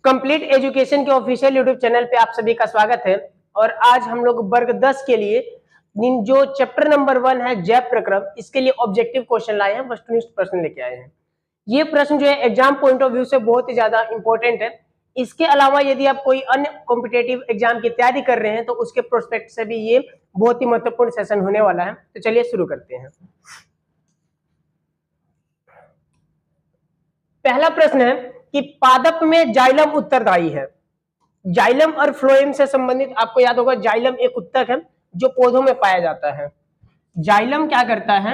Complete education के official YouTube channel पे आप सभी का स्वागत है। और आज हम लोग वर्ग 10 के लिए जो चैप्टर नंबर 1 है जैव प्रक्रम, इसके लिए ऑब्जेक्टिव क्वेश्चन लाए हैं, वस्तुनिष्ठ प्रश्न लेके आए हैं। ये प्रश्न जो है एग्जाम पॉइंट ऑफ व्यू से बहुत ही ज्यादा इंपॉर्टेंट है। इसके अलावा यदि आप कोई अन्य कॉम्पिटेटिव एग्जाम की तैयारी कर रहे हैं तो उसके प्रोस्पेक्ट से भी ये बहुत ही महत्वपूर्ण सेशन होने वाला है। तो चलिए शुरू करते हैं। पहला प्रश्न है कि पादप में जाइलम उत्तरदायी है। जाइलम और फ्लोएम से संबंधित आपको याद होगा, जाइलम एक उत्तक है जो पौधों में पाया जाता है। जाइलम क्या करता है?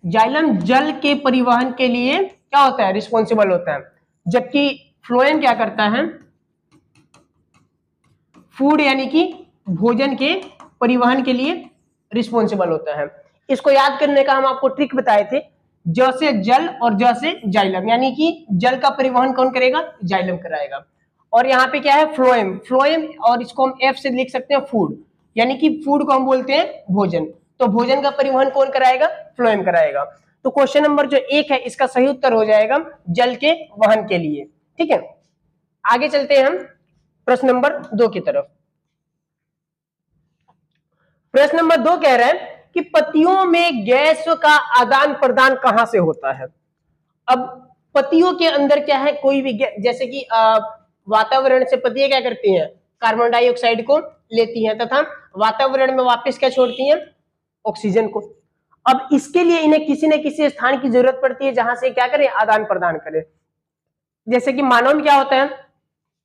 जाइलम जल के परिवहन के लिए क्या होता है? रिस्पॉन्सिबल होता है। जबकि फ्लोएम क्या करता है? फूड यानी कि भोजन के परिवहन के लिए रिस्पॉन्सिबल होता है। इसको याद करने का हम आपको ट्रिक बताए थे, ज से जल और ज से जाइलम, यानी कि जल का परिवहन कौन करेगा? जाइलम कराएगा। और यहाँ पे क्या है? फ्लोएम। फ्लोएम और इसको हम एफ से लिख सकते हैं फूड, यानी कि फूड को हम बोलते हैं भोजन। तो भोजन का परिवहन कौन कराएगा? फ्लोएम कराएगा। तो क्वेश्चन नंबर जो 1 है इसका सही उत्तर हो जाएगा जल के वहन के लिए। ठीक है, आगे चलते हैं हम प्रश्न नंबर 2 की तरफ। प्रश्न नंबर 2 कह रहा है कि पत्तियों में गैस का आदान प्रदान कहां से होता है? अब पत्तियों के अंदर क्या है? कोई भी जैसे कि वातावरण से पत्तियां क्या करती हैं? कार्बन डाइऑक्साइड को लेती हैं तथा वातावरण में वापस क्या छोड़ती हैं? ऑक्सीजन को। अब इसके लिए इन्हें किसी न किसी स्थान की जरूरत पड़ती है जहां से क्या करें? आदान प्रदान करें। जैसे कि मानव में क्या होता है,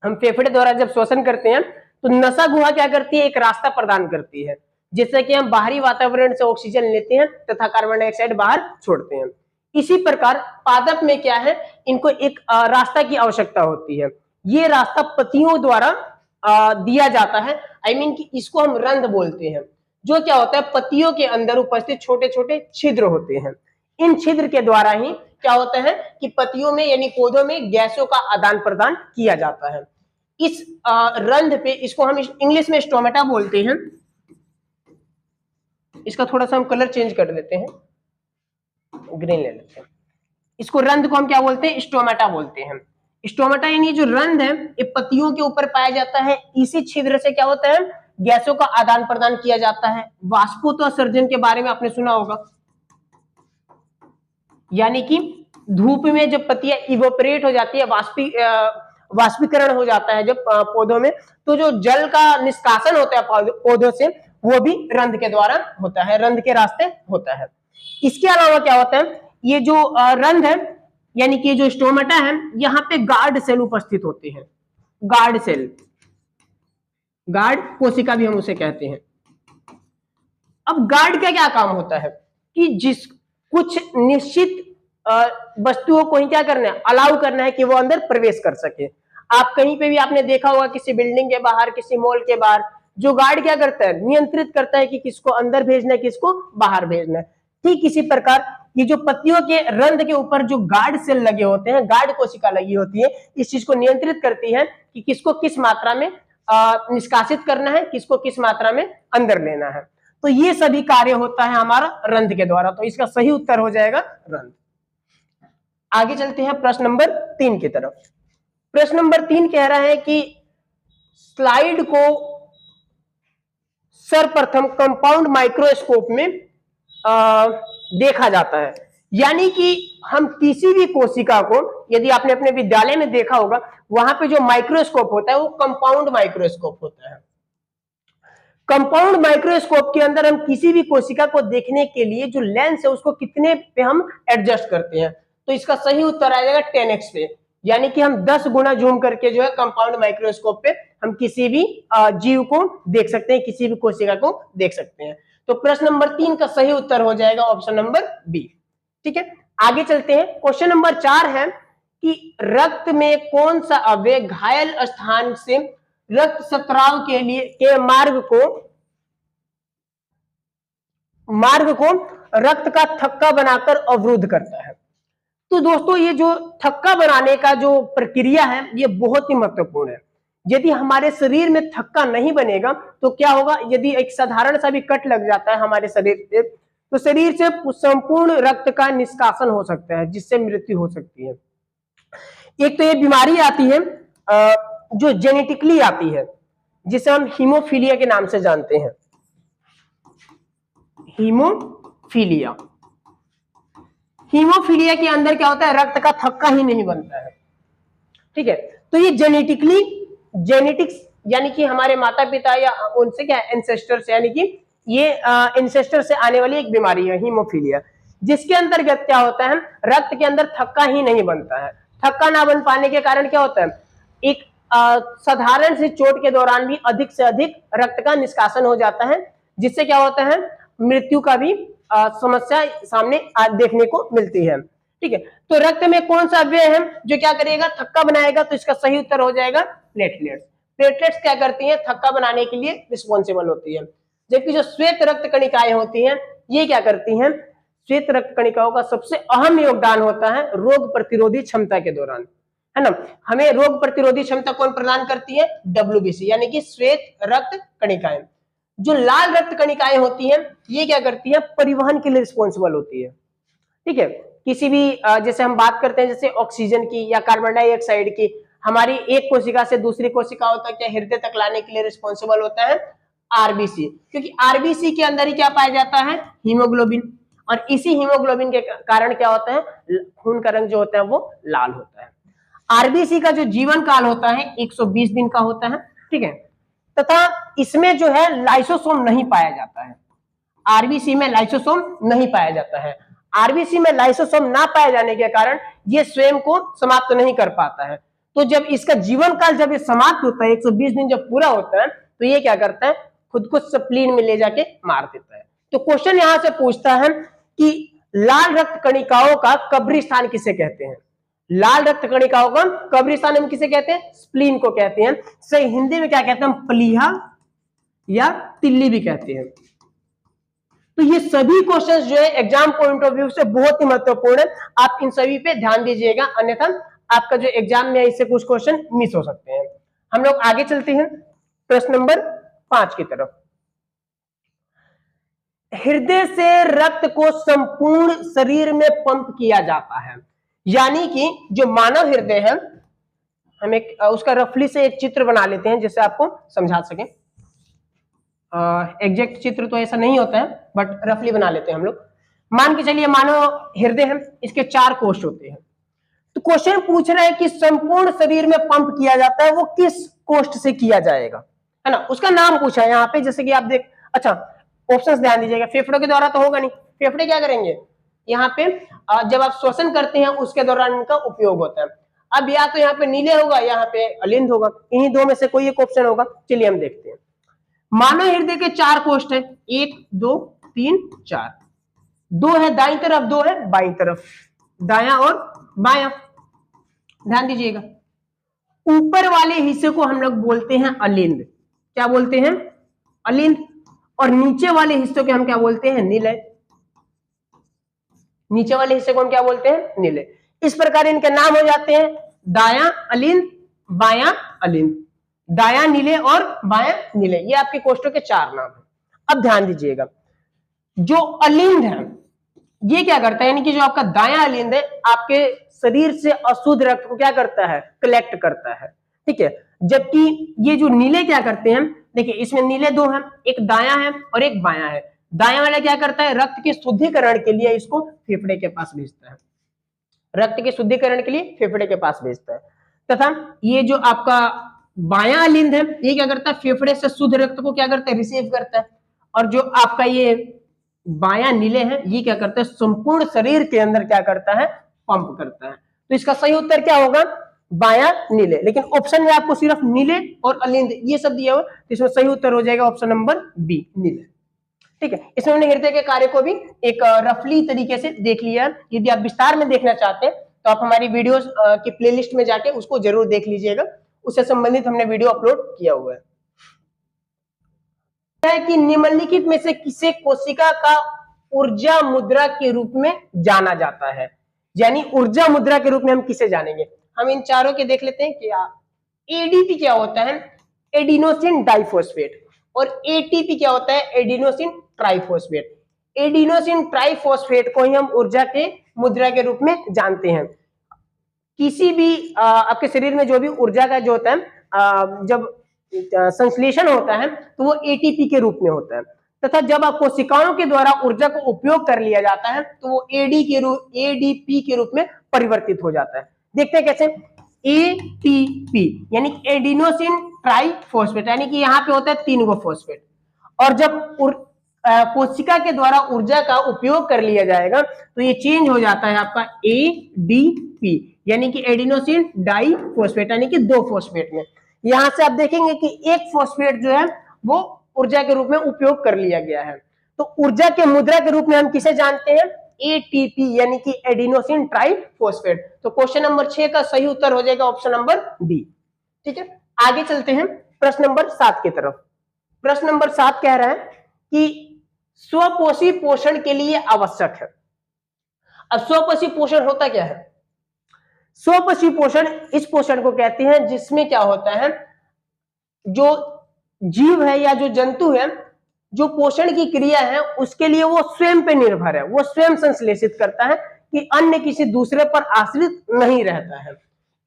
हम फेफड़े द्वारा जब श्वसन करते हैं तो नसा गुहा क्या करती है? एक रास्ता प्रदान करती है जिससे कि हम बाहरी वातावरण से ऑक्सीजन लेते हैं तथा कार्बन डाइऑक्साइड बाहर छोड़ते हैं। इसी प्रकार पादप में क्या है? इनको एक रास्ता की आवश्यकता होती है। ये रास्ता पत्तियों द्वारा दिया जाता है। आई मीन कि इसको हम रंध्र बोलते हैं। जो क्या होता है? पत्तियों के अंदर उपस्थित छोटे छोटे छिद्र होते हैं। इन छिद्र के द्वारा ही क्या होता है कि पत्तियों में यानी पौधों में गैसों का आदान प्रदान किया जाता है। इस रंध्र पे, इसको हम इंग्लिश में स्टोमेटा बोलते हैं। इसका थोड़ा सा हम कलर चेंज कर देते हैं, ग्रीन ले लेते हैं। इसको रंध्र को हम क्या बोलते हैं? स्टोमेटा बोलते हैं। स्टोमेटा यानी जो रंध्र है ये पत्तियों के ऊपर पाया जाता है। इसी छिद्र से क्या होता है? गैसों का आदान प्रदान किया जाता है। वाष्पोत्सर्जन के बारे में आपने सुना होगा, यानी कि धूप में जब पत्तियां इवोपरेट हो जाती है, वाष्पीकरण हो जाता है जब पौधों में, तो जो जल का निष्कासन होता है पौधों से वो भी रंध्र के द्वारा होता है, रंध्र के रास्ते होता है। इसके अलावा क्या होता है? ये जो रंध्र है यानी कि जो स्टोमेटा है, यहाँ पे गार्ड सेल उपस्थित होते हैं। गार्ड सेल, गार्ड कोशिका भी हम उसे कहते हैं। अब गार्ड का क्या काम होता है कि जिस कुछ निश्चित वस्तुओं को ही क्या करना है? अलाउ करना है कि वो अंदर प्रवेश कर सके। आप कहीं पे भी आपने देखा होगा, किसी बिल्डिंग के बाहर, किसी मॉल के बाहर, जो गार्ड क्या करता है? नियंत्रित करता है कि किसको अंदर भेजना है, किसको बाहर भेजना है। ठीक इसी प्रकार ये जो पत्तियों के रंध्र के ऊपर जो गार्ड सेल लगे होते हैं, गार्ड कोशिका लगी होती है, इस चीज को नियंत्रित करती है कि किसको किस मात्रा में निष्कासित करना है, किसको किस मात्रा में अंदर लेना है। तो ये सभी कार्य होता है हमारा रंध्र के द्वारा। तो इसका सही उत्तर हो जाएगा रंध्र। आगे चलते हैं प्रश्न नंबर 3 की तरफ। प्रश्न नंबर 3 कह रहा है कि स्लाइड को सर्वप्रथम कंपाउंड माइक्रोस्कोप में देखा जाता है। यानी कि हम किसी भी कोशिका को, यदि आपने अपने विद्यालय में देखा होगा, वहां पे जो माइक्रोस्कोप होता है वो कंपाउंड माइक्रोस्कोप होता है। कंपाउंड माइक्रोस्कोप के अंदर हम किसी भी कोशिका को देखने के लिए जो लेंस है उसको कितने पे हम एडजस्ट करते हैं? तो इसका सही उत्तर आ जाएगा 10x पे, यानी कि हम 10 गुना जूम करके जो है कंपाउंड माइक्रोस्कोप पे हम किसी भी जीव को देख सकते हैं, किसी भी कोशिका को देख सकते हैं। तो प्रश्न नंबर 3 का सही उत्तर हो जाएगा ऑप्शन नंबर बी। ठीक है, आगे चलते हैं। क्वेश्चन नंबर 4 है कि रक्त में कौन सा अवयव घायल स्थान से रक्त स्त्राव के लिए के मार्ग को रक्त का थक्का बनाकर अवरुद्ध करता है। तो दोस्तों ये जो थक्का बनाने का जो प्रक्रिया है ये बहुत ही महत्वपूर्ण है। यदि हमारे शरीर में थक्का नहीं बनेगा तो क्या होगा? यदि एक साधारण सा भी कट लग जाता है हमारे शरीर पे तो शरीर से संपूर्ण रक्त का निष्कासन हो सकता है, जिससे मृत्यु हो सकती है। एक तो ये बीमारी आती है जो जेनेटिकली आती है, जिसे हम हीमोफीलिया के नाम से जानते हैं। हीमोफीलिया, हीमोफीलिया के अंदर क्या होता है, रक्त का थक्का ही नहीं बनता है। ठीक है, तो ये जेनेटिक्स यानी कि हमारे माता पिता या उनसे क्या एंसेस्टर से, यानी कि ये एंसेस्टर से आने वाली एक बीमारी है हीमोफीलिया, जिसके अंतर्गत क्या होता है, रक्त के अंदर थक्का ही नहीं बनता है। थक्का ना बन पाने के कारण क्या होता है, एक साधारण सी चोट के दौरान भी अधिक से अधिक रक्त का निष्कासन हो जाता है, जिससे क्या होता है, मृत्यु का भी समस्या सामने देखने को मिलती है। ठीक है, तो रक्त में कौन सा अवयव है जो क्या करेगा, थक्का बनाएगा, तो इसका सही उत्तर हो जाएगा प्लेटलेट्स। प्लेटलेट्स क्या करती हैं, थक्का बनाने के लिए रिस्पॉन्सिबल होती है। जबकि जो श्वेत रक्त कणिकाएं होती हैं, ये क्या करती हैं, श्वेत रक्त कणिकाओं का सबसे अहम योगदान होता है रोग प्रतिरोधी क्षमता के दौरान, है ना। हमें रोग प्रतिरोधी क्षमता कौन प्रदान करती है, डब्ल्यूबीसी, यानी कि श्वेत रक्त कणिकाएं। जो लाल रक्त कणिकाएं होती हैं, ये क्या करती है, परिवहन के लिए रिस्पॉन्सिबल होती है। ठीक है, किसी भी जैसे हम बात करते हैं जैसे ऑक्सीजन की या कार्बन डाइऑक्साइड की, हमारी एक कोशिका से दूसरी कोशिकाओं तक या हृदय तक लाने के लिए रिस्पॉन्सिबल होता है आरबीसी, क्योंकि आरबीसी के अंदर ही क्या पाया जाता है, हीमोग्लोबिन, और इसी हीमोग्लोबिन के कारण क्या होता है, खून का रंग जो होता है वो लाल होता है। आरबीसी का जो जीवन काल होता है 120 दिन का होता है। ठीक है, तथा इसमें जो है लाइसोसोम नहीं पाया जाता है, आरबीसी में लाइसोसोम नहीं पाया जाता है। आरबीसी में लाइसोसोम ना पाए जाने के कारण ये स्वयं को समाप्त नहीं कर पाता है। तो जब इसका जीवन काल जब ये समाप्त होता है, 120 दिन जब पूरा होता है, तो ये क्या करता है, खुद को स्प्लीन में ले जाके मार देता है। तो क्वेश्चन यहां से पूछता है कि लाल रक्त कणिकाओं का कब्रिस्तान किसे कहते हैं, लाल रक्त कणिकाओं का कब्रिस्तान हम किसे कहते हैं, स्प्लीन को कहते हैं। सही हिंदी में क्या कहते हैं, प्लीहा या तिल्ली भी कहते हैं। तो ये सभी क्वेश्चंस जो है एग्जाम पॉइंट ऑफ व्यू से बहुत ही महत्वपूर्ण है, आप इन सभी पे ध्यान दीजिएगा, अन्यथा आपका जो एग्जाम में इससे कुछ क्वेश्चन मिस हो सकते हैं। हम लोग आगे चलते हैं प्रश्न नंबर 5 की तरफ। हृदय से रक्त को संपूर्ण शरीर में पंप किया जाता है, यानी कि जो मानव हृदय है, हम एक उसका रफली से एक चित्र बना लेते हैं जिससे आपको समझा सके। एग्जैक्ट चित्र तो ऐसा नहीं होता है, बट रफली बना लेते हैं हम लोग। मान के चलिए मानव हृदय है, इसके 4 कोष्ठ होते हैं। तो क्वेश्चन पूछ रहा है कि संपूर्ण शरीर में पंप किया जाता है, वो किस कोष्ठ से किया जाएगा, है ना, उसका नाम पूछा है यहाँ पे। जैसे कि आप देख, अच्छा ऑप्शंस ध्यान दीजिएगा, फेफड़ों के द्वारा तो होगा नहीं, फेफड़े क्या करेंगे, यहाँ पे जब आप श्वसन करते हैं उसके दौरान इनका उपयोग होता है। अब या तो यहाँ पे नीले होगा, यहाँ पे अलिंद होगा, इन्हीं दो में से कोई एक ऑप्शन होगा। चलिए हम देखते हैं। मानव हृदय के 4 कोष्ठ है, 1 2 3 4, 2 है दाईं तरफ, 2 है बाईं तरफ, दाया और बाया। ध्यान दीजिएगा, ऊपर वाले हिस्से को हम लोग बोलते हैं अलिंद, क्या बोलते हैं, अलिंद, और नीचे वाले हिस्से को हम क्या बोलते हैं, निलय। नीचे वाले हिस्से को हम क्या बोलते हैं, निलय। इस प्रकार इनके नाम हो जाते हैं दाया अलिंद, बाया अलिंद, दाया नीले और बाया नीले। ये आपके कोष्ठों के 4 नाम हैं। अब ध्यान दीजिएगा, जो अलिंद है ये क्या करता है, यानी कि जो आपका दाया अलिंद है आपके शरीर से अशुद्ध रक्त को क्या करता है, कलेक्ट करता है। ठीक है, जबकि ये जो नीले क्या करते हैं, देखिए इसमें नीले 2 हैं, एक दाया है और एक बाया है। दाया वाला क्या करता है, रक्त के शुद्धिकरण के लिए इसको फेफड़े के पास भेजता है, रक्त के शुद्धिकरण के लिए फेफड़े के पास भेजता है। तथा ये जो आपका बायां अलिंद है, ये क्या करता है, फेफड़े से शुद्ध रक्त को क्या करता है, रिसीव करता है। और जो आपका ये बायां नीले है, ये क्या करता है, संपूर्ण शरीर के अंदर क्या करता है, पंप करता है। तो इसका सही उत्तर क्या होगा, बायां नीले। लेकिन ऑप्शन में आपको सिर्फ नीले और अलिंद ये सब दिया हुआ, तो इसमें सही उत्तर हो जाएगा ऑप्शन नंबर बी, नीले। ठीक है, इसमें हमने हृदय के कार्य को भी एक रफली तरीके से देख लिया। यदि आप विस्तार में देखना चाहते हैं तो आप हमारी वीडियोस की प्लेलिस्ट में जाके उसको जरूर देख लीजिएगा, उससे संबंधित हमने वीडियो अपलोड किया हुआ है। कि निम्नलिखित में से किसे कोशिका का ऊर्जा मुद्रा के रूप में जाना जाता है, यानी ऊर्जा मुद्रा के रूप में हम किसे जानेंगे। हम इन चारों के देख लेते हैं क्या। एडीपी क्या होता है, एडिनोसिन डाइफॉस्फेट, और एटीपी क्या होता है, एडिनोसिन ट्राइफॉस्फेट। एडिनोसिन ट्राइफॉस्फेट को ही हम ऊर्जा के मुद्रा के रूप में जानते हैं। किसी भी आपके शरीर में जो भी ऊर्जा का जो होता है जब संश्लेषण होता है तो वो एटीपी के रूप में होता है, तथा जब कोशिकाओं के द्वारा ऊर्जा को उपयोग कर लिया जाता है तो वो एडीपी के रूप में परिवर्तित हो जाता है। देखते हैं कैसे। एटीपी यानी एडिनोसिन ट्राइफॉस्फेट, यानी कि यहाँ पे होता है 3 गो फॉस्फेट, और जब कोशिका के द्वारा ऊर्जा का उपयोग कर लिया जाएगा तो ये चेंज हो जाता है आपका एडीपी, यानी कि एडिनोसिन डाइफॉस्फेट, यानी कि 2 फॉस्फेट में। यहां से आप देखेंगे कि एक फॉस्फेट जो है वो ऊर्जा के रूप में उपयोग कर लिया गया है। तो ऊर्जा के मुद्रा के रूप में हम किसे जानते हैं? एटीपी, यानी कि एडिनोसिन ट्राइफॉस्फेट। तो क्वेश्चन नंबर 6 का सही उत्तर हो जाएगा ऑप्शन नंबर डी। ठीक है, आगे चलते हैं प्रश्न नंबर 7 की तरफ। प्रश्न नंबर 7 कह रहा है कि स्वपोषी पोषण के लिए आवश्यक है। अब स्वपोषी पोषण होता क्या है? स्वपोषी पोषण इस पोषण को कहते हैं जिसमें क्या होता है, जो जीव है या जो जंतु है, जो पोषण की क्रिया है उसके लिए वो स्वयं पे निर्भर है, वो स्वयं संश्लेषित करता है कि अन्य किसी दूसरे पर आश्रित नहीं रहता है।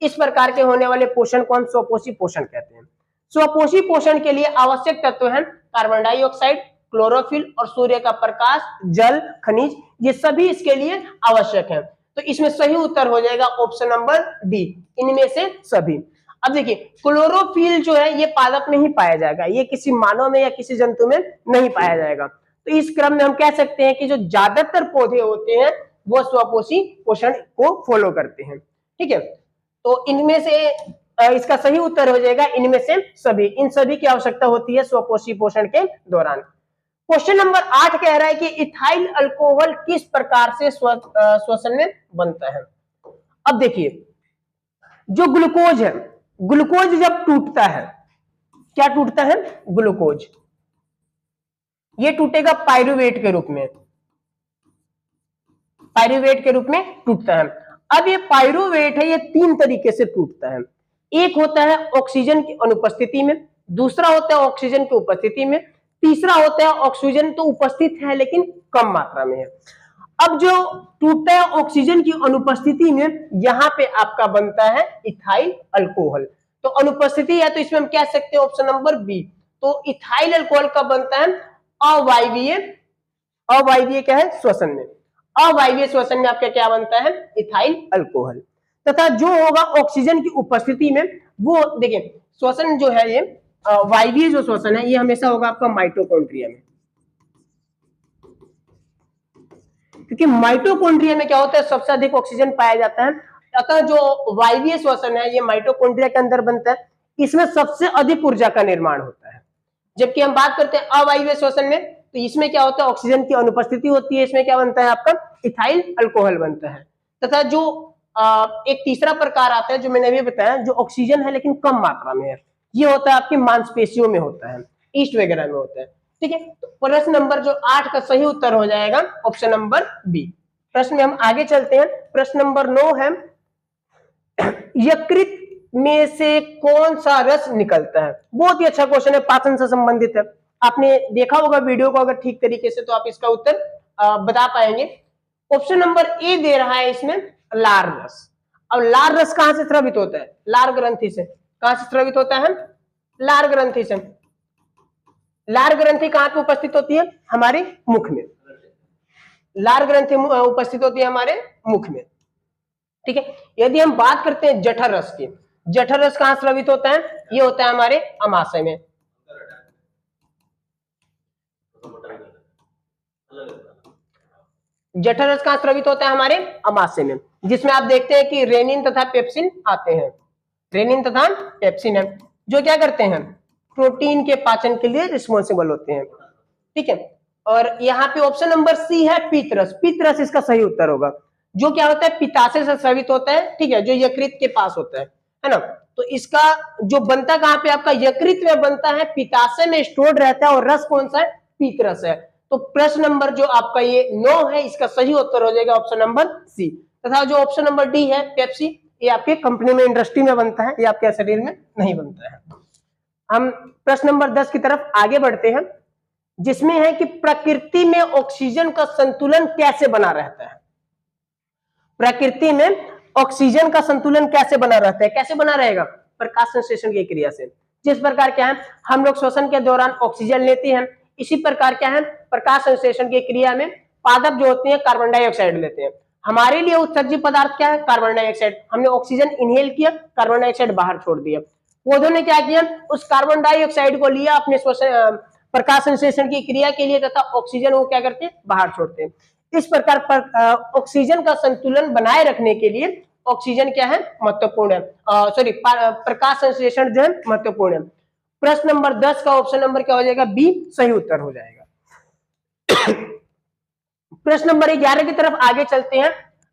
इस प्रकार के होने वाले पोषण को हम स्वपोषी पोषण कहते हैं। स्वपोषी पोषण के लिए आवश्यक तत्व हैं कार्बन डाइऑक्साइड, क्लोरोफिल और सूर्य का प्रकाश, जल, खनिज, ये सभी इसके लिए आवश्यक है। तो इसमें सही उत्तर हो जाएगा ऑप्शन नंबर डी, इनमें से सभी। अब देखिए, क्लोरोफिल जो है ये पादप में ही पाया जाएगा, ये किसी मानव में या किसी जंतु में नहीं पाया जाएगा। तो इस क्रम में हम कह सकते हैं कि जो ज्यादातर पौधे होते हैं वो स्वपोषी पोषण को फॉलो करते हैं। ठीक है, तो इनमें से इसका सही उत्तर हो जाएगा इनमें से सभी। इन सभी की आवश्यकता होती है स्वपोषी पोषण के दौरान। क्वेश्चन नंबर 8 कह रहा है कि इथाइल अल्कोहल किस प्रकार से श्वसन में बनता है। अब देखिए, जो ग्लूकोज है, ग्लूकोज जब टूटता है, क्या टूटता है? ग्लूकोज, ये टूटेगा पाइरूवेट के रूप में, पाइरूवेट के रूप में टूटता है। अब ये पाइरूवेट है, ये 3 तरीके से टूटता है। एक होता है ऑक्सीजन की अनुपस्थिति में, दूसरा होता है ऑक्सीजन की उपस्थिति में, तीसरा होता है ऑक्सीजन तो उपस्थित है लेकिन कम मात्रा में है। अब जो टूटता है ऑक्सीजन की अनुपस्थिति में, यहां पे आपका बनता है इथाइल अल्कोहल। तो अनुपस्थिति है तो इसमें हम कह सकते हैं ऑप्शन नंबर बी। तो इथाइल अल्कोहल कब बनता है? अवायवीय, अवायवीय क्या है? श्वसन में। अवायवीय श्वसन में आपका क्या बनता है? Ethyl alcohol. तथा जो होगा ऑक्सीजन की उपस्थिति में, वो देखिए श्वसन जो है ये वायवीय जो श्वसन है ये हमेशा होगा आपका माइटोकॉन्ड्रिया में, क्योंकि माइटोकॉन्ड्रिया में क्या होता है, सबसे अधिक ऑक्सीजन पाया जाता है। अतः जो वायवीय श्वसन है ये माइटोकॉन्ड्रिया के अंदर बनता है, इसमें सबसे अधिक ऊर्जा का निर्माण होता है। जबकि हम बात करते हैं अवायवीय श्वसन में, तो इसमें क्या होता है, ऑक्सीजन की अनुपस्थिति होती है, इसमें क्या बनता है आपका? इथाइल अल्कोहल बनता है। तथा जो एक तीसरा प्रकार आता है जो मैंने अभी बताया, जो ऑक्सीजन है लेकिन कम मात्रा में है, ये होता है आपकी मांसपेशियों में होता है, ईस्ट वगैरह में होता है। ठीक है, तो प्रश्न नंबर जो 8 का सही उत्तर हो जाएगा ऑप्शन नंबर बी। प्रश्न में हम आगे चलते हैं। प्रश्न नंबर 9 है, यकृत में से कौन सा रस निकलता है? बहुत ही अच्छा क्वेश्चन है, पाचन से संबंधित है। आपने देखा होगा वीडियो को अगर ठीक तरीके से, तो आप इसका उत्तर बता पाएंगे। ऑप्शन नंबर ए दे रहा है इसमें लार रस। अब लार रस कहां से स्रावित होता है? लार ग्रंथि से। कहां से स्रावित होता है? लार ग्रंथि से। लार ग्रंथि कहां पे उपस्थित होती है? हमारे मुख में। लार ग्रंथि उपस्थित होती है हमारे मुख में। ठीक है, यदि हम बात करते हैं जठर रस की, जठर रस कहां स्रावित होता है? ये होता है हमारे अमाशय में। जठर रस कहां स्रावित होता है? हमारे अमाशय में, जिसमें आप देखते हैं कि रेनिन तथा पेप्सिन आते हैं। रेनिन तथा पेप्सिन है जो क्या करते हैं? प्रोटीन के पाचन के लिए रिस्पॉन्सिबल होते हैं। ठीक है, और यहाँ पे ऑप्शन नंबर सी है पीतरस। पीतरस इसका सही उत्तर होगा, जो क्या होता है? पित्ताशय से स्रावित होता है। ठीक है, जो यकृत के पास होता है ना। तो इसका जो बनता कहां पे आपका? यकृत में बनता है, पित्ताशय में स्टोर्ड रहता है, और रस कौन सा है? पीतरस है। तो प्रश्न नंबर जो आपका ये 9 है, इसका सही उत्तर हो जाएगा ऑप्शन नंबर सी। तथा जो ऑप्शन नंबर डी है पेप्सी, ये आपके कंपनी में, इंडस्ट्री में बनता है, ये आपके शरीर में नहीं बनता है। हम प्रश्न नंबर 10 की तरफ आगे बढ़ते हैं, जिसमें है कि प्रकृति में ऑक्सीजन का संतुलन कैसे बना रहता है? प्रकृति में ऑक्सीजन का संतुलन कैसे बना रहता है, कैसे बना रहेगा, प्रकाश संश्लेषण की क्रिया से। जिस प्रकार क्या है हम लोग श्वसन के दौरान ऑक्सीजन लेते हैं, इसी प्रकार क्या है प्रकाश संश्लेषण की क्रिया में पादप जो होते हैं कार्बन डाइऑक्साइड लेते हैं। हमारे लिए उत्सर्जी पदार्थ क्या है, कार्बन डाइऑक्साइड। हमने ऑक्सीजन इनहेल किया, कार्बन डाइऑक्साइड बाहर छोड़ दिया। पौधों ने क्या किया, उस कार्बन डाइऑक्साइड को लिया अपने श्वसन प्रकाश संश्लेषण की क्रिया के लिए, तथा ऑक्सीजन वो क्या करते हैं, बाहर छोड़ते हैं। इस प्रकार पर ऑक्सीजन का संतुलन बनाए रखने के लिए ऑक्सीजन क्या है, महत्वपूर्ण है, सॉरी प्रकाश संश्लेषण जो है महत्वपूर्ण है। प्रश्न नंबर 10 का ऑप्शन नंबर क्या हो जाएगा, बी सही उत्तर हो जाएगा। प्रश्न नंबर 11 की तरफ आगे चलते हैं।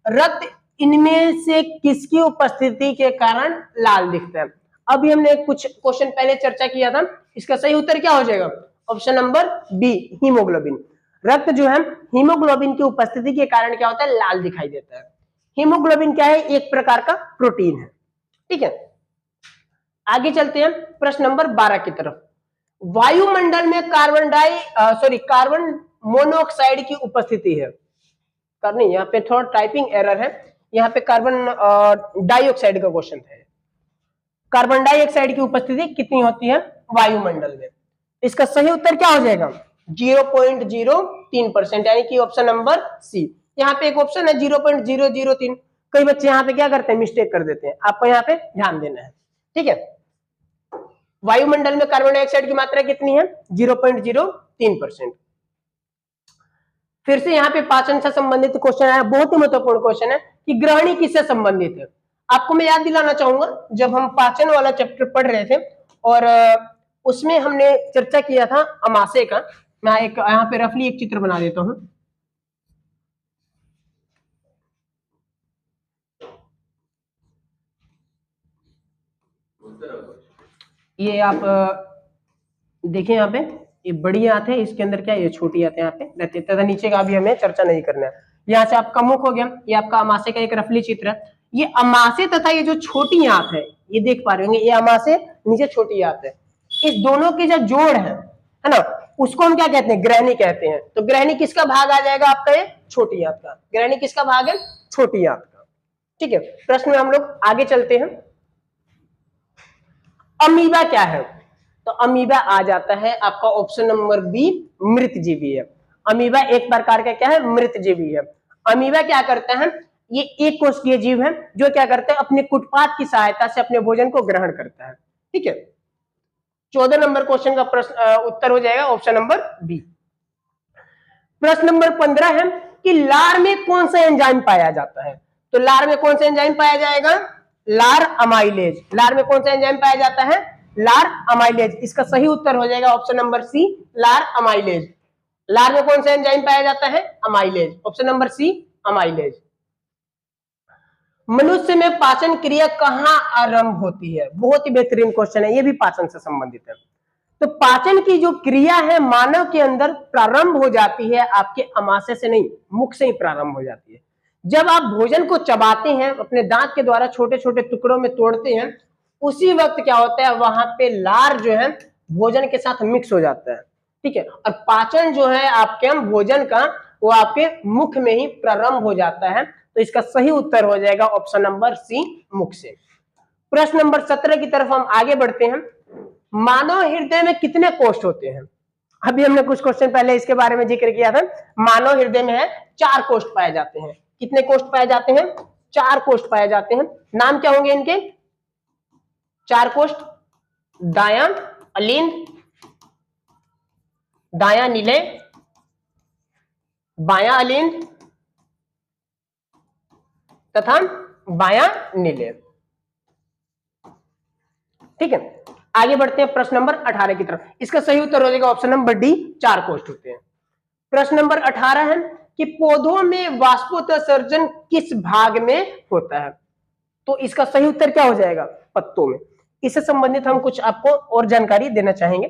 रक्त इनमें से किसकी उपस्थिति के कारण लाल दिखता है। अभी हमने कुछ क्वेश्चन पहले चर्चा किया था, इसका सही उत्तर क्या हो जाएगा, ऑप्शन नंबर बी हीमोग्लोबिन। रक्त जो है हीमोग्लोबिन की उपस्थिति के कारण क्या होता है, लाल दिखाई देता है। हीमोग्लोबिन क्या है, एक प्रकार का प्रोटीन है। ठीक है, आगे चलते हैं प्रश्न नंबर 12 की तरफ। वायुमंडल में कार्बन मोनोऑक्साइड की उपस्थिति है, करनी यहाँ पे थोड़ा टाइपिंग एरर है, यहाँ पे कार्बन डाइऑक्साइड का क्वेश्चन है। कार्बन डाइऑक्साइड की उपस्थिति कितनी होती है वायुमंडल में, इसका सही उत्तर क्या हो जाएगा, 0.03%, यानी कि ऑप्शन नंबर सी। यहाँ पे एक ऑप्शन है 0.003, कई बच्चे यहाँ पे क्या करते हैं, मिस्टेक कर देते हैं, आपको यहाँ पे ध्यान देना है। ठीक है, वायुमंडल में कार्बन डाइऑक्साइड की मात्रा कितनी है, 0.03%। फिर से यहाँ पे पाचन से संबंधित क्वेश्चन आया, बहुत ही महत्वपूर्ण क्वेश्चन है कि ग्रहणी किससे संबंधित है। आपको मैं याद दिलाना चाहूंगा, जब हम पाचन वाला चैप्टर पढ़ रहे थे और उसमें हमने चर्चा किया था अमाशय का। मैं एक यहाँ पे रफली एक चित्र बना देता हूं। ये आप देखिए, यहाँ पे ये बड़ी आंत है, इसके अंदर क्या ये छोटी आंत यहाँ पे रहती है, तथा नीचे का भी हमें चर्चा नहीं करना है। यहाँ से आपका मुख हो गया, ये आपका अमाशय का एक रफली चित्र है। ये अमाशय तथा ये जो छोटी आंत है, ये देख पा रहे होंगे, ये अमाशय नीचे छोटी आंत है, इस दोनों की जो जोड़ है ना, उसको हम क्या कहते हैं, ग्रहणी कहते हैं। तो ग्रहणी किसका भाग आ जाएगा आपका, ये छोटी आंत का। ग्रहणी किसका भाग है, छोटी आंत का। ठीक है, प्रश्न में हम लोग आगे चलते हैं। अमीबा क्या है, तो अमीबा आ जाता है आपका ऑप्शन नंबर बी मृत जीवी है। अमीबा एक प्रकार का क्या है, मृत जीवी है। अमीबा क्या करता है, ये एक कोशिकीय जीव है जो क्या करता है, अपने कुटपाथ की सहायता से अपने भोजन को ग्रहण करता है। ठीक है, 14 नंबर क्वेश्चन का प्रश्न उत्तर हो जाएगा ऑप्शन नंबर बी। प्रश्न नंबर 15 है कि लार में कौन सा एंजाइम पाया जाता है। तो लार में कौन सा एंजाइम पाया जाएगा, लार अमाइलेज। लार में कौन सा एंजाइम पाया जाता है, लार अमाइलेज। इसका सही उत्तर हो जाएगा ऑप्शन नंबर सी, लार अमाइलेज। लार में कौन सा एंजाइम पाया जाता है, amylase, option number C amylase. मनुष्य में पाचन क्रिया कहां आरंभ होती है, बहुत ही बेहतरीन क्वेश्चन है, ये भी पाचन से संबंधित है। तो पाचन की जो क्रिया है मानव के अंदर प्रारंभ हो जाती है आपके अमाशय से नहीं, मुख से ही प्रारंभ हो जाती है। जब आप भोजन को चबाते हैं, अपने दांत के द्वारा छोटे छोटे टुकड़ों में तोड़ते हैं, उसी वक्त क्या होता है, वहां पे लार जो है भोजन के साथ मिक्स हो जाता है। ठीक है, और पाचन जो है आपके भोजन का, वो आपके मुख में ही प्रारंभ हो जाता है। तो इसका सही उत्तर हो जाएगा ऑप्शन नंबर सी, मुख से। प्रश्न नंबर 17 की तरफ हम आगे बढ़ते हैं। मानव हृदय में कितने कोष्ठ होते हैं। अभी हमने कुछ क्वेश्चन पहले इसके बारे में जिक्र किया था। मानव हृदय में है 4 कोष्ठ पाए जाते हैं। कितने कोष्ठ पाए जाते हैं, 4 कोष्ठ पाए जाते हैं। नाम क्या होंगे इनके, 4 कोष्ठ, दायां अलिंद, दायां निलय, बायां अलिंद तथा बायां निलय। ठीक है, आगे बढ़ते हैं प्रश्न नंबर 18 की तरफ। इसका सही उत्तर हो जाएगा ऑप्शन नंबर डी, 4 कोष्ठ होते हैं। प्रश्न नंबर 18 है कि पौधों में वाष्पोत्सर्जन किस भाग में होता है। तो इसका सही उत्तर क्या हो जाएगा, पत्तों में। इससे संबंधित हम कुछ आपको और जानकारी देना चाहेंगे।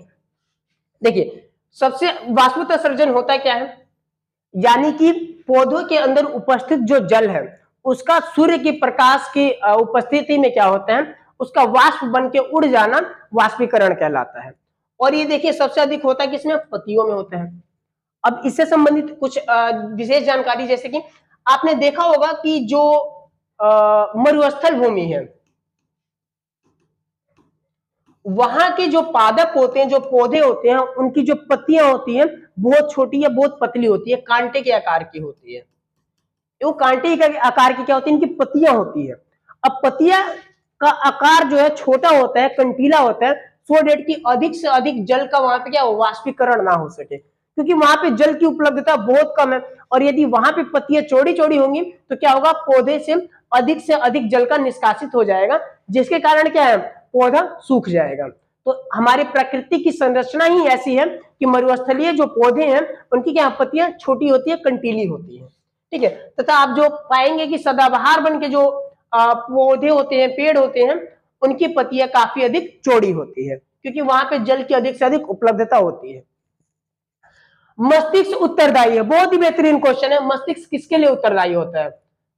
देखिए, सबसे वाष्पोत्सर्जन होता क्या है, यानी कि पौधों के अंदर उपस्थित जो जल है उसका सूर्य की प्रकाश की उपस्थिति में क्या होता है, उसका वाष्प बन के उड़ जाना वाष्पीकरण कहलाता है। और ये देखिए सबसे अधिक होता है किसमें, पत्तियों में होता है। अब इससे संबंधित कुछ विशेष जानकारी, जैसे कि आपने देखा होगा कि जो मरुस्थल भूमि है, वहां के जो पादप होते हैं, जो पौधे होते हैं, उनकी जो पत्तियां होती हैं बहुत छोटी या बहुत पतली होती है, कांटे के आकार की होती है। वो कांटे के आकार की क्या होती है, इनकी पत्तियां होती है। अब पत्तियां का आकार जो है छोटा होता है, कंटीला होता है, सो डेट की अधिक से अधिक जल का वहां पे क्या हो, वाष्पीकरण ना हो सके, क्योंकि वहां पे जल की उपलब्धता बहुत कम है। और यदि वहां पे पत्तियां चौड़ी चौड़ी होंगी तो क्या होगा, पौधे से अधिक जल का निष्कासित हो जाएगा, जिसके कारण क्या है, पौधा सूख जाएगा। तो हमारी प्रकृति की संरचना ही ऐसी है कि मरुस्थलीय जो पौधे हैं उनकी क्या पत्तियां छोटी होती है, कंटीली होती है। ठीक है, तथा आप जो पाएंगे कि सदाबहार वन के जो पौधे होते हैं, पेड़ होते हैं, उनकी पत्तियां काफी अधिक चौड़ी होती है, क्योंकि वहां पे जल की अधिक से अधिक उपलब्धता होती है। मस्तिष्क उत्तरदायी है, बहुत ही बेहतरीन क्वेश्चन है। मस्तिष्क किसके लिए उत्तरदायी होता है?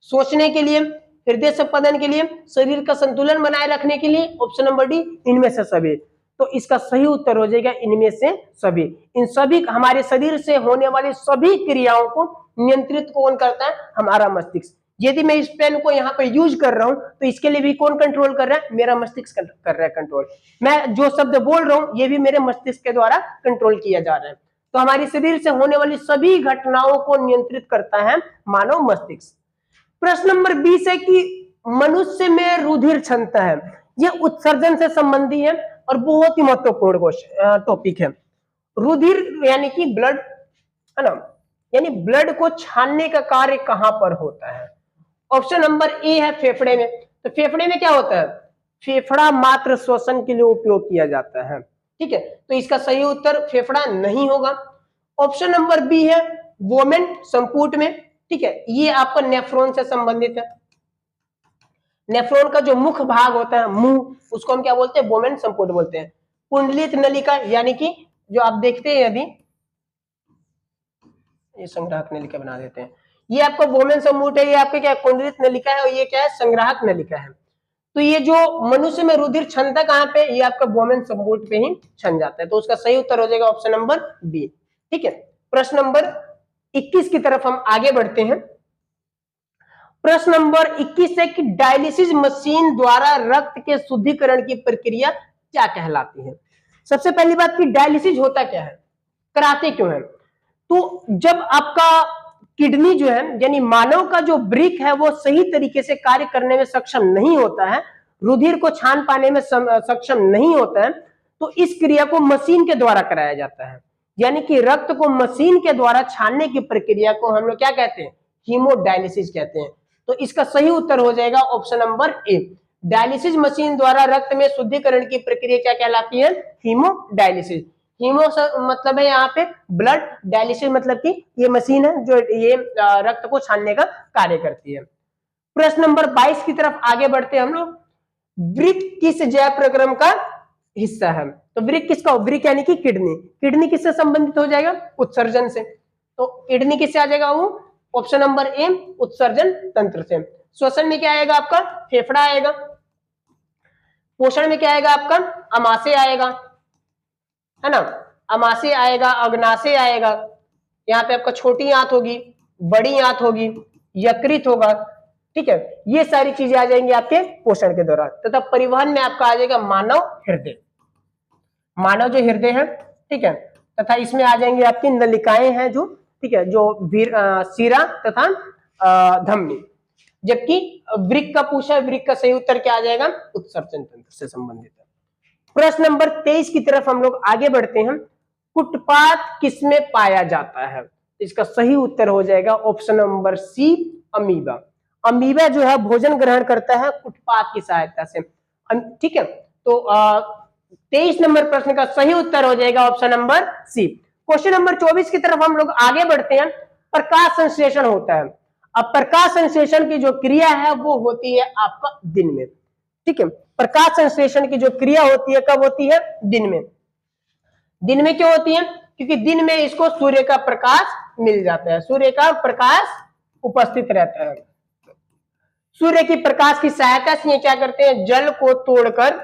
सोचने के लिए, हृदय संपादन के लिए, शरीर का संतुलन बनाए रखने के लिए। ऑप्शन नंबर डी, इनमें से सभी। तो इसका सही उत्तर हो जाएगा इनमें से सभी। इन सभी हमारे शरीर से होने वाली सभी क्रियाओं को नियंत्रित कौन करता है? हमारा मस्तिष्क। यदि मैं इस पेन को यहाँ पे यूज कर रहा हूं तो इसके लिए भी कौन कंट्रोल कर रहा है? मेरा मस्तिष्क कर रहा है कंट्रोल। मैं जो शब्द बोल रहा हूं ये भी मेरे मस्तिष्क के द्वारा कंट्रोल किया जा रहा है। तो हमारे शरीर से होने वाली सभी घटनाओं को नियंत्रित करता है मानव मस्तिष्क। प्रश्न नंबर 20 है कि मनुष्य में रुधिर क्षमता है, यह उत्सर्जन से संबंधी है और बहुत ही महत्वपूर्ण टॉपिक है। रुधिर यानी कि ब्लड, है ना, यानी ब्लड को छानने का कार्य कहां पर होता है? ऑप्शन नंबर ए है फेफड़े में। तो फेफड़े में क्या होता है? फेफड़ा मात्र श्वसन के लिए उपयोग किया जाता है। ठीक है, तो इसका सही उत्तर फेफड़ा नहीं होगा। ऑप्शन नंबर बी है वोमेन संपुट में। ठीक है, ये आपका नेफ्रॉन से संबंधित है। नेफ्रॉन का जो मुख्य भाग होता है, मुंह, उसको हम क्या बोलते हैं? वोमेन संपुट बोलते हैं। कुंडलित नलिका यानी कि जो आप देखते हैं, यदि ये संग्राहक नलिका बना देते हैं, ये आपका वोमेन संपुट है, ये आपके क्या कुंडलित नलिका है, और ये क्या है? संग्राहक नलिका है। तो ये जो मनुष्य में रुधिर क्षमता कहां पे? ये आपका वोमेन संपुट पे ही छन जाता है। तो उसका सही उत्तर हो जाएगा ऑप्शन नंबर बी। ठीक है, प्रश्न नंबर 21 की तरफ हम आगे बढ़ते हैं। प्रश्न नंबर 21 है कि डायलिसिस मशीन द्वारा रक्त के शुद्धिकरण की प्रक्रिया क्या कहलाती है? सबसे पहली बात कि डायलिसिस होता क्या है, कराते क्यों है? तो जब आपका किडनी जो है, यानी मानव का जो वृक्क है, वो सही तरीके से कार्य करने में सक्षम नहीं होता है, रुधिर को छान पाने में सक्षम नहीं होता है, तो इस क्रिया को मशीन के द्वारा कराया जाता है। यानी कि रक्त को मशीन के द्वारा छानने की प्रक्रिया को हम लोग क्या कहते हैं? हीमोडायलिसिस कहते हैं। तो इसका सही उत्तर हो जाएगा option number A. Dialysis machine द्वारा रक्त में शुद्धिकरण की प्रक्रिया क्या कहलाती है? हीमोडायलिसिस। हीमो मतलब है यहाँ पे ब्लड, डायलिसिस मतलब कि ये मशीन है जो ये रक्त को छानने का कार्य करती है। प्रश्न नंबर 22 की तरफ आगे बढ़ते हैं हम लोग। वृक्क किस जैव प्रक्रम का हिस्सा है? तो वृक्क किसका? वृक्क यानी कि किडनी। किडनी किससे संबंधित हो जाएगा? उत्सर्जन से। तो किडनी किससे आ जाएगा? वो ऑप्शन नंबर ए, उत्सर्जन तंत्र से। श्वसन में क्या आएगा आपका? फेफड़ा आएगा। पोषण में क्या आएगा आपका? अमाशय आएगा, है ना, अमाशय आएगा, अग्नाशय आएगा, यहाँ पे आपका छोटी आंत होगी, बड़ी आंत होगी, यकृत होगा। ठीक है, ये सारी चीजें आ जाएंगी आपके पोषण के दौरान। तथा परिवहन में आपका आ जाएगा मानव हृदय, मानव जो हृदय है। ठीक है, तथा इसमें आ जाएंगे आपकी नलिकाएं हैं जो, ठीक है, जो शिरा तथा धमनी। जबकि वृक्क का पूछा है, वृक्क का सही उत्तर क्या आ जाएगा? उत्सर्जन तंत्र से संबंधित है। प्रश्न नंबर 23 की तरफ हम लोग आगे बढ़ते हैं। कुटपात किसमें पाया जाता है? इसका सही उत्तर हो जाएगा option number C, amoeba. Amoeba जो है भोजन ग्रहण करता है कुटपात की सहायता से। ठीक है, तो 23 नंबर प्रश्न का सही उत्तर हो जाएगा option number C. Question number 24 की तरफ हम लोग आगे बढ़ते हैं। प्रकाश संश्लेषण होता है। अब प्रकाश संश्लेषण की जो क्रिया है वो होती है आपका दिन में। ठीक है, प्रकाश संश्लेषण की जो क्रिया होती है कब होती है? दिन में। दिन में क्यों होती है? क्योंकि दिन में इसको सूर्य का प्रकाश मिल जाता है, सूर्य का प्रकाश उपस्थित रहता है। सूर्य की प्रकाश की सहायता से ये क्या करते हैं? जल को तोड़कर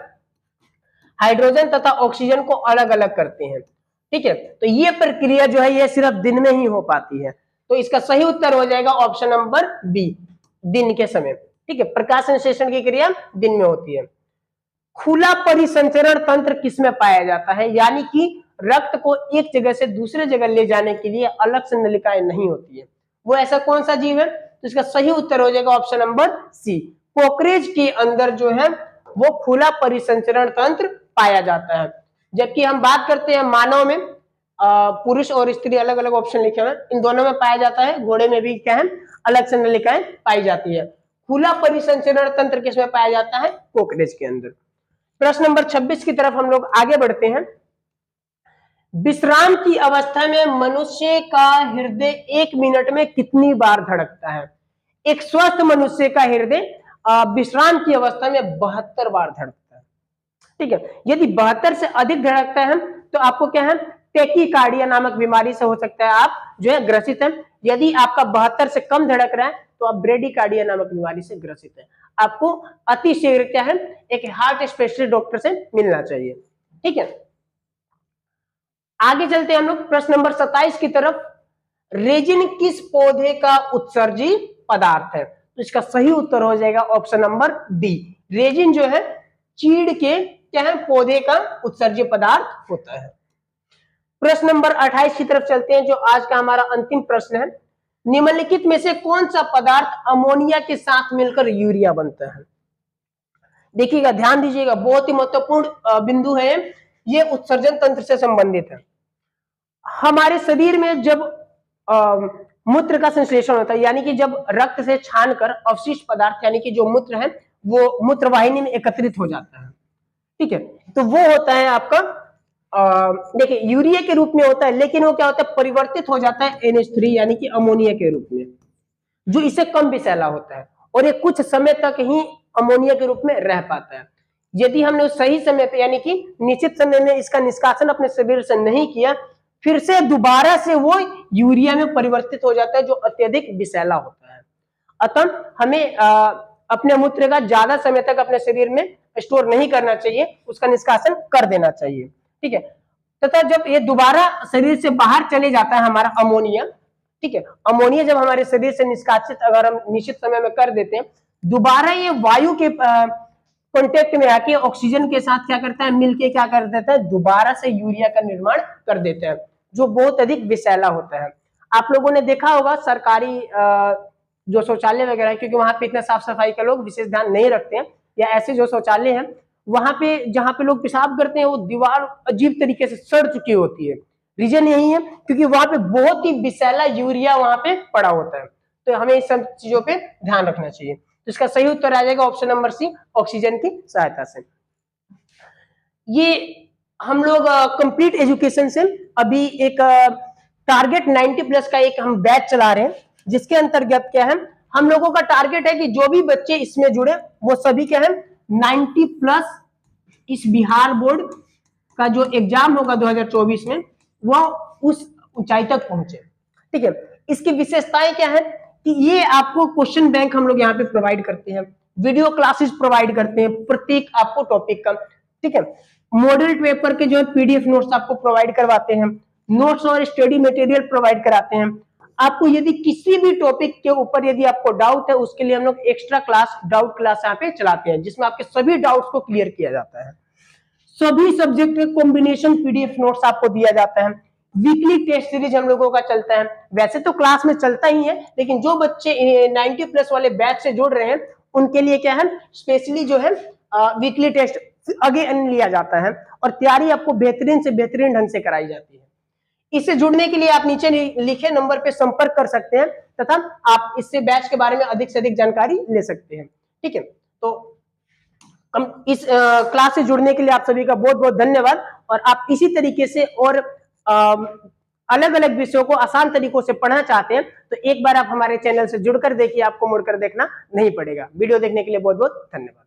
हाइड्रोजन तथा ऑक्सीजन को अलग अलग करते हैं। ठीक है, तो ये प्रक्रिया जो है ये सिर्फ दिन में ही हो पाती है। तो इसका सही उत्तर हो जाएगा ऑप्शन नंबर बी, दिन के समय। ठीक है, प्रकाश संश्लेषण की क्रिया दिन में होती है। खुला परिसंचरण तंत्र किसमें पाया जाता है, यानी कि रक्त को एक जगह से दूसरे जगह ले जाने के लिए अलग से नलिकाएं नहीं होती है, वो ऐसा कौन सा जीव है? तो इसका सही उत्तर हो जाएगा ऑप्शन नंबर सी, कोकरेज के अंदर जो है वो खुला परिसंचरण तंत्र पाया जाता है। जबकि हम बात करते हैं मानव में, पुरुष और स्त्री अलग अलग ऑप्शन लिखे हुए हैं, इन दोनों में पाया जाता है, घोड़े में भी क्या है अलग से नलिकाएं पाई जाती है। खुला परिसंचरण तंत्र किसमें पाया जाता है? कोकरेज के अंदर। प्रश्न नंबर 26 की तरफ हम लोग आगे बढ़ते हैं। विश्राम की अवस्था में मनुष्य का हृदय 1 मिनट में कितनी बार धड़कता है? एक स्वस्थ मनुष्य का हृदय विश्राम की अवस्था में 72 बार धड़कता है। ठीक है, यदि 72 से अधिक धड़कता है तो आपको क्या है टेकीकार्डिया नामक बीमारी से हो सकता है आप जो है ग्रसित है। यदि आपका 72 से कम धड़क रहा है तो आप ब्रेडिकार्डिया नामक बीमारी से ग्रसित है। आपको अतिशीघ्र क्या है एक हार्ट स्पेशलिस्ट डॉक्टर से मिलना चाहिए। ठीक है, आगे चलते हैं हम लोग प्रश्न नंबर 27 की तरफ। रेजिन किस पौधे का उत्सर्जी पदार्थ है? तो इसका सही उत्तर हो जाएगा ऑप्शन नंबर डी, रेजिन जो है चीड़ के क्या है पौधे का उत्सर्जी पदार्थ होता है। प्रश्न नंबर 28 की तरफ चलते हैं जो आज का हमारा अंतिम प्रश्न है। निम्नलिखित में से कौन सा पदार्थ अमोनिया के साथ मिलकर यूरिया बनता है? देखिएगा, ध्यान दीजिएगा, बहुत ही महत्वपूर्ण बिंदु है, ये उत्सर्जन तंत्र से संबंधित है। हमारे शरीर में जब मूत्र का संश्लेषण होता है, यानी कि जब रक्त से छानकर अवशिष्ट पदार्थ यानी कि जो मूत्र है वो मूत्रवाहिनी में एकत्रित हो जाता है। ठीक है, तो वो होता है आपका देखिए यूरिया के रूप में होता है, लेकिन वो क्या होता है परिवर्तित हो जाता है NH3 यानी कि अमोनिया के रूप में, जो इससे कम विषैला होता है और ये कुछ समय तक ही अमोनिया के रूप में रह पाता है। यदि हमने सही समय पे यानी कि निश्चित समय में इसका निष्कासन अपने शरीर से नहीं किया, फिर से दोबारा से वो यूरिया में परिवर्तित हो जाता है जो अत्यधिक विषैला होता है। अतः हमें अपने मूत्र का ज्यादा समय तक अपने शरीर में स्टोर नहीं करना चाहिए, उसका निष्कासन कर देना चाहिए। ठीक है, तथा जब ये दोबारा शरीर से बाहर चले जाता है हमारा अमोनिया, ठीक है, अमोनिया जब हमारे शरीर से निष्कासित अगर हम निश्चित समय में कर देते हैं, दोबारा ये वायु के कांटेक्ट में आके ऑक्सीजन के साथ क्या करता है मिलके क्या कर देता है दोबारा से यूरिया का निर्माण कर देते हैं, जो बहुत अधिक विषैला होता है। आप लोगों ने देखा होगा सरकारी जो शौचालय वगैरह है, क्योंकि वहां पे इतना साफ सफाई का लोग विशेष ध्यान नहीं रखते हैं, या ऐसे जो शौचालय हैं वहां पे जहां पे लोग पेशाब करते हैं वो दीवार अजीब तरीके से सड़ चुकी होती है। रीजन यही है क्योंकि वहां पे बहुत ही विषैला यूरिया वहां पे पड़ा होता है। तो हमें इस सब चीजों पे ध्यान रखना चाहिए। तो इसका सही उत्तर आ जाएगा ऑप्शन नंबर सी, ऑक्सीजन की सहायता से। ये हम लोग कंप्लीट एजुकेशन से अभी एक टारगेट 90+ का एक हम बैच चला रहे हैं, जिसके अंतर्गत क्या है हम लोगों का टारगेट है कि जो भी बच्चे इसमें जुड़े वो सभी क्या है 90+ इस बिहार बोर्ड का जो एग्जाम होगा 2024 में वो उस ऊंचाई तक पहुंचे। ठीक है, इसकी विशेषताएं क्या है कि ये आपको क्वेश्चन बैंक हम लोग यहाँ पे प्रोवाइड करते हैं, वीडियो क्लासेस प्रोवाइड करते हैं प्रत्येक आपको टॉपिक का। ठीक है, मॉडल पेपर के जो है PDF नोट्स आपको प्रोवाइड करवाते हैं, नोट्स और स्टडी मटेरियल प्रोवाइड कराते हैं। आपको यदि किसी भी टॉपिक के ऊपर यदि आपको डाउट है उसके लिए हम लोग एक्स्ट्रा क्लास डाउट क्लास यहाँ पे चलाते हैं, जिसमें आपके सभी डाउट्स को क्लियर किया जाता है। सभी सब्जेक्ट के कॉम्बिनेशन PDF नोट्स आपको दिया जाता है। वीकली टेस्ट सीरीज हम लोगों का चलता है, वैसे तो क्लास में चलता ही है, लेकिन जो बच्चे 90+ वाले बैच से जुड़ रहे हैं उनके लिए क्या है स्पेशली जो है वीकली टेस्ट आगे लिया जाता है और तैयारी आपको बेहतरीन से बेहतरीन ढंग से कराई जाती है। इससे जुड़ने के लिए आप नीचे लिखे नंबर पे संपर्क कर सकते हैं तथा आप इससे बैच के बारे में अधिक से अधिक जानकारी ले सकते हैं। ठीक है, तो इस क्लास से जुड़ने के लिए आप सभी का बहुत बहुत धन्यवाद। और आप इसी तरीके से और अलग अलग विषयों को आसान तरीकों से पढ़ना चाहते हैं तो एक बार आप हमारे चैनल से जुड़कर देखिए, आपको मुड़कर देखना नहीं पड़ेगा। वीडियो देखने के लिए बहुत बहुत धन्यवाद।